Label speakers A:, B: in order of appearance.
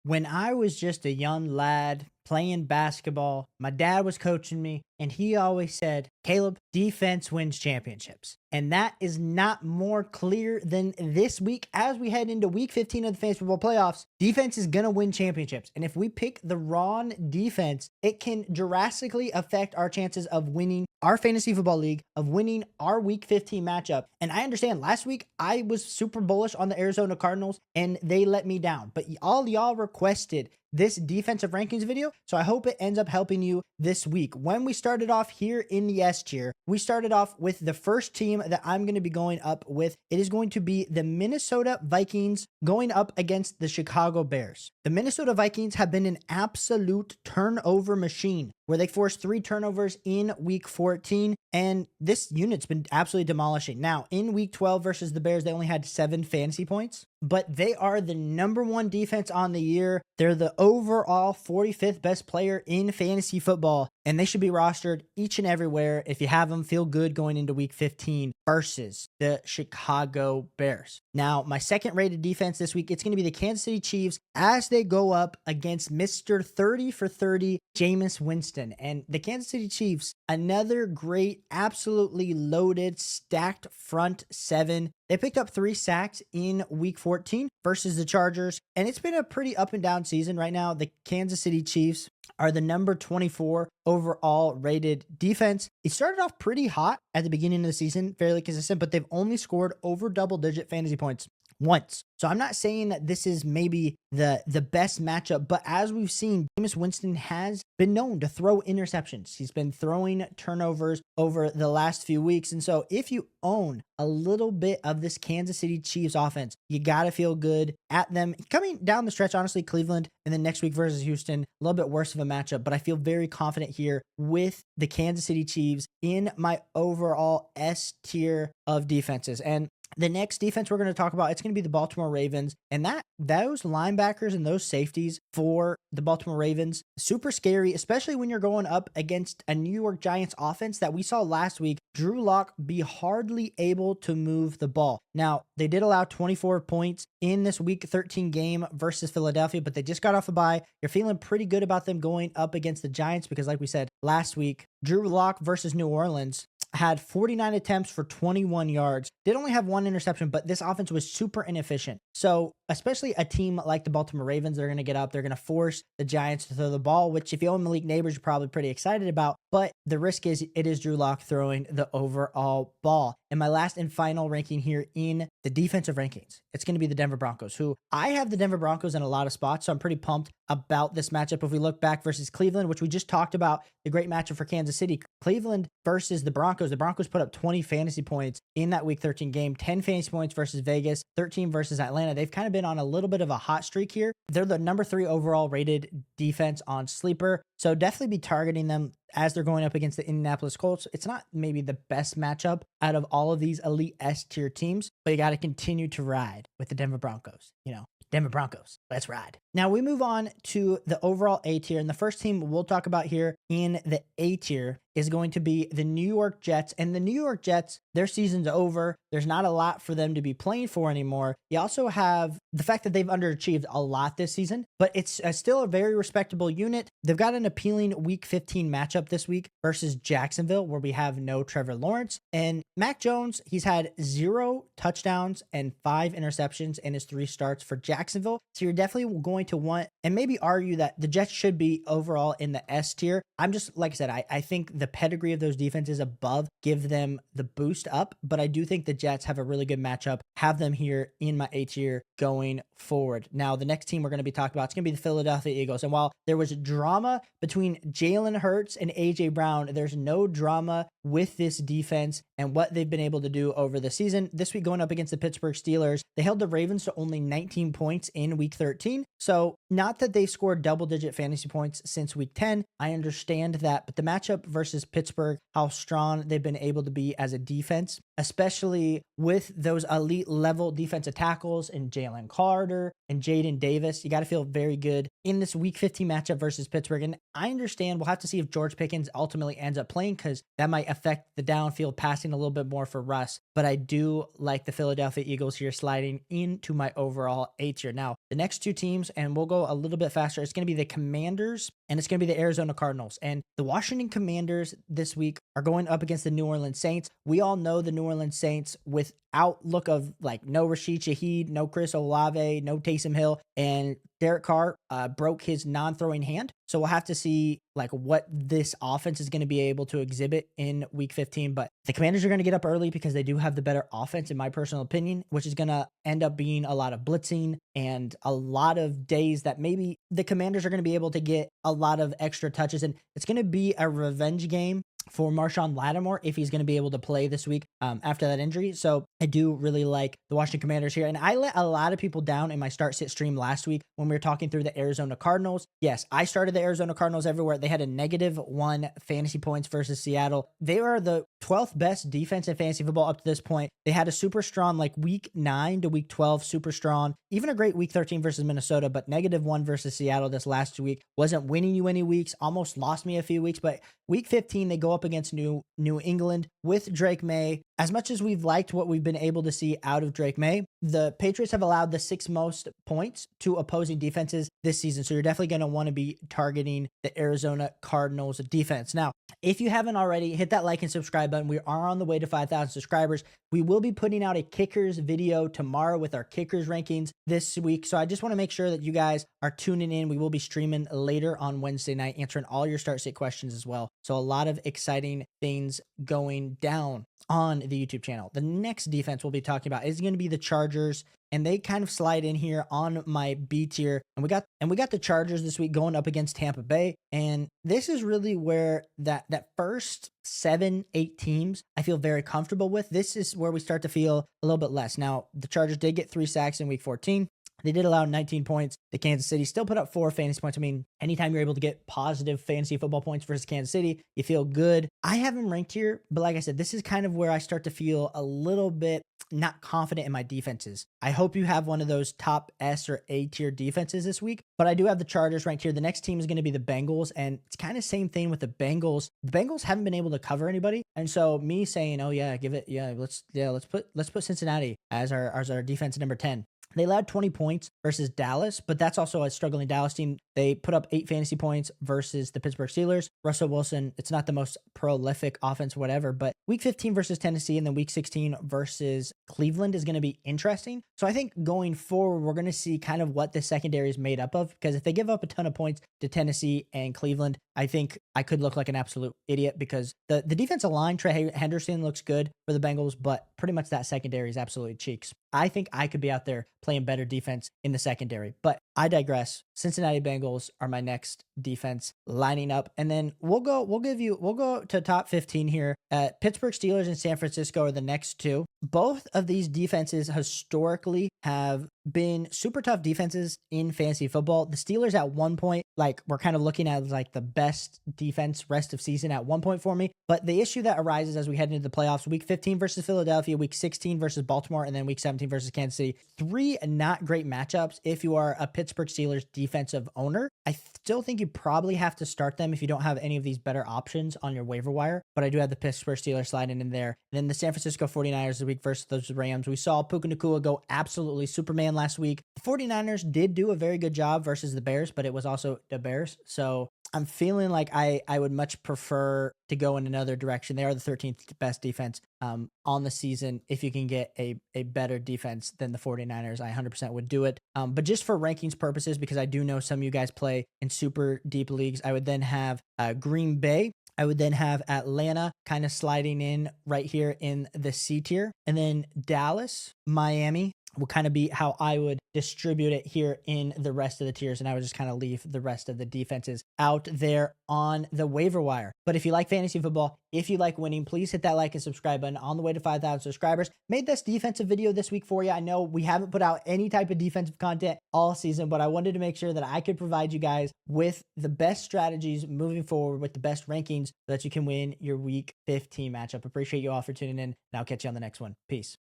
A: When I was just a young lad playing basketball, my dad was coaching me, and he always said, Caleb, defense wins championships. And that is not more clear than this week as we head into week 15 of the fantasy football playoffs. Defense is going to win championships. And if we pick the wrong defense, it can drastically affect our chances of winning our fantasy football league, of winning our week 15 matchup. And I understand last week I was super bullish on the Arizona Cardinals and they let me down. But all y'all requested this defensive rankings video, so I hope it ends up helping you this week. When we started off here in the S tier, we started off with the first team that I'm going to be going up with. It is going to be the Minnesota Vikings going up against the Chicago Bears. The Minnesota Vikings have been an absolute turnover machine where they forced 3 turnovers in week 14, and this unit's been absolutely demolishing. Now, in week 12 versus the Bears, they only had 7 fantasy points, but they are the #1 defense on the year. They're the overall 45th best player in fantasy football, and they should be rostered each and everywhere. If you have them, feel good going into week 15 versus the Chicago Bears. Now, my second rated defense this week, it's going to be the Kansas City Chiefs as they go up against Mr. 30 for 30, Jameis Winston. And the Kansas City Chiefs, another great, absolutely loaded, stacked front 7. They picked up 3 sacks in week 14 versus the Chargers, and it's been a pretty up and down season right now. The Kansas City Chiefs are the number 24 overall rated defense. It started off pretty hot at the beginning of the season, fairly consistent, but they've only scored over double-digit fantasy points once. So I'm not saying that this is maybe the best matchup, but as we've seen, Jameis Winston has been known to throw interceptions. He's been throwing turnovers over the last few weeks. And so if you own a little bit of this Kansas City Chiefs offense, you got to feel good at them. Coming down the stretch, honestly, Cleveland and then next week versus Houston, a little bit worse of a matchup, but I feel very confident here with the Kansas City Chiefs in my overall S tier of defenses. And the next defense we're going to talk about, it's going to be the Baltimore Ravens. And those linebackers and those safeties for the Baltimore Ravens, super scary, especially when you're going up against a New York Giants offense that we saw last week. Drew Lock be hardly able to move the ball. Now, they did allow 24 points in this week 13 game versus Philadelphia, but they just got off a bye. You're feeling pretty good about them going up against the Giants because, like we said last week, Drew Lock versus New Orleans had 49 attempts for 21 yards. Did only have 1 interception, but this offense was super inefficient. So especially a team like the Baltimore Ravens, they're going to get up. They're going to force the Giants to throw the ball, which if you own Malik Neighbors, you're probably pretty excited about. But the risk is it is Drew Lock throwing the overall ball. And my last and final ranking here in the defensive rankings, it's going to be the Denver Broncos, who I have the Denver Broncos in a lot of spots. So I'm pretty pumped about this matchup. If we look back versus Cleveland, which we just talked about, the great matchup for Kansas City, Cleveland versus the Broncos put up 20 fantasy points in that week 13 game, 10 fantasy points versus Vegas, 13 versus Atlanta. They've kind of been on a little bit of a hot streak here. They're the number 3 overall rated defense on Sleeper. So definitely be targeting them as they're going up against the Indianapolis Colts. It's not maybe the best matchup out of all of these elite S tier teams, but you got to continue to ride with the Denver Broncos. Denver Broncos, let's ride. Now we move on to the overall A tier, and the first team we'll talk about here in the A tier is going to be the New York Jets. And the New York Jets, their season's over. There's not a lot for them to be playing for anymore. You also have the fact that they've underachieved a lot this season, but it's still a very respectable unit. They've got an appealing week 15 matchup this week versus Jacksonville, where we have no Trevor Lawrence. And Mac Jones, he's had 0 touchdowns and 5 interceptions in his 3 starts for Jacksonville. So you're definitely going to want and maybe argue that the Jets should be overall in the S tier. I'm just, like I said, I think the pedigree of those defenses above give them the boost up, but I do think the Jets have a really good matchup, have them here in my A tier going forward. Now, the next team we're going to be talking about, it's going to be the Philadelphia Eagles. And while there was drama between Jalen Hurts and AJ Brown, there's no drama with this defense and what they've been able to do over the season. This week going up against the Pittsburgh Steelers, they held the Ravens to only 19 points in week 13. So not that they've scored double-digit fantasy points since week 10. I understand that, but the matchup versus versus Pittsburgh, how strong they've been able to be as a defense, especially with those elite level defensive tackles and Jalen Carter and Jaden Davis. You got to feel very good in this week 15 matchup versus Pittsburgh. And I understand we'll have to see if George Pickens ultimately ends up playing, because that might affect the downfield passing a little bit more for Russ. But I do like the Philadelphia Eagles here sliding into my overall A tier. Now, the next two teams, and we'll go a little bit faster, it's going to be the Commanders and it's going to be the Arizona Cardinals. And the Washington Commanders this week are going up against the New Orleans Saints. We all know the New Orleans Saints without look of like no Rashid Shaheed, no Chris Olave, no Taysom Hill, and Derek Carr broke his non-throwing hand. So we'll have to see like what this offense is going to be able to exhibit in week 15. But the Commanders are going to get up early because they do have the better offense, in my personal opinion, which is going to end up being a lot of blitzing and a lot of days that maybe the Commanders are going to be able to get a lot of extra touches. And it's going to be a revenge game for Marshawn Lattimore if he's going to be able to play this week after that injury. So I do really like the Washington Commanders here. And I let a lot of people down in my start sit stream last week when we were talking through the Arizona Cardinals. Yes, I started the Arizona Cardinals everywhere. They had a -1 fantasy points versus Seattle. They are the 12th best defense in fantasy football up to this point. They had a super strong like week 9 to week 12, super strong, even a great week 13 versus Minnesota, but -1 versus Seattle this last week. Wasn't winning you any weeks, almost lost me a few weeks, but week 15, they go up against New England with Drake May. As much as we've liked what we've been able to see out of Drake May, the Patriots have allowed the 6th most points to opposing defenses this season. So you're definitely going to want to be targeting the Arizona Cardinals defense. Now, if you haven't already, hit that like and subscribe button. We are on the way to 5,000 subscribers. We will be putting out a kickers video tomorrow with our kickers rankings this week. So I just want to make sure that you guys are tuning in. We will be streaming later on Wednesday night, answering all your start sit questions as well. So a lot of exciting things going down on the YouTube channel. The next defense we'll be talking about is going to be the Chargers, and they kind of slide in here on my B tier. And we got the Chargers this week going up against Tampa Bay, and this is really where that first 7-8 teams I feel very comfortable with. This is where we start to feel a little bit less. Now, the Chargers did get 3 sacks in week 14. They did allow 19 points. The Kansas City still put up 4 fantasy points. I mean, anytime you're able to get positive fantasy football points versus Kansas City, you feel good. I have them ranked here, but like I said, this is kind of where I start to feel a little bit not confident in my defenses. I hope you have one of those top S or A tier defenses this week, but I do have the Chargers ranked here. The next team is going to be the Bengals, and it's kind of same thing with the Bengals. The Bengals haven't been able to cover anybody, and so me saying, "Oh yeah, let's put Cincinnati as our defense number 10." They allowed 20 points versus Dallas, but that's also a struggling Dallas team. They put up 8 fantasy points versus the Pittsburgh Steelers. Russell Wilson, it's not the most prolific offense, whatever, but week 15 versus Tennessee and then week 16 versus Cleveland is going to be interesting. So I think going forward, we're going to see kind of what the secondary is made up of, because if they give up a ton of points to Tennessee and Cleveland, I think I could look like an absolute idiot, because the defensive line, Trey Henderson looks good for the Bengals, but pretty much that secondary is absolutely cheeks. I think I could be out there playing better defense in the secondary, but I digress. Cincinnati Bengals are my next defense lining up. And then we'll go to top 15 here. Pittsburgh Steelers and San Francisco are the next two. Both of these defenses historically have been super tough defenses in fantasy football. The Steelers at one point, like we're kind of looking at like the best defense rest of season at one point for me. But the issue that arises as we head into the playoffs, week 15 versus Philadelphia, week 16 versus Baltimore, and then week 17 versus Kansas City. 3 not great matchups if you are a Pittsburgh Steelers defensive owner. I still think you probably have to start them if you don't have any of these better options on your waiver wire. But I do have the Pittsburgh Steelers sliding in there. And then the San Francisco 49ers this week versus those Rams. We saw Puka Nacua go absolutely Superman last week. The 49ers did do a very good job versus the Bears, but it was also the Bears. So I'm feeling like I would much prefer to go in another direction. They are the 13th best defense on the season. If you can get a better defense than the 49ers, I 100% would do it. But just for rankings purposes, because I do know some of you guys play in super deep leagues, I would then have Green Bay. I would then have Atlanta kind of sliding in right here in the C tier. And then Dallas, Miami, will kind of be how I would distribute it here in the rest of the tiers. And I would just kind of leave the rest of the defenses out there on the waiver wire. But if you like fantasy football, if you like winning, please hit that like and subscribe button on the way to 5,000 subscribers. Made this defensive video this week for you. I know we haven't put out any type of defensive content all season, but I wanted to make sure that I could provide you guys with the best strategies moving forward, with the best rankings so that you can win your week 15 matchup. Appreciate you all for tuning in, and I'll catch you on the next one. Peace.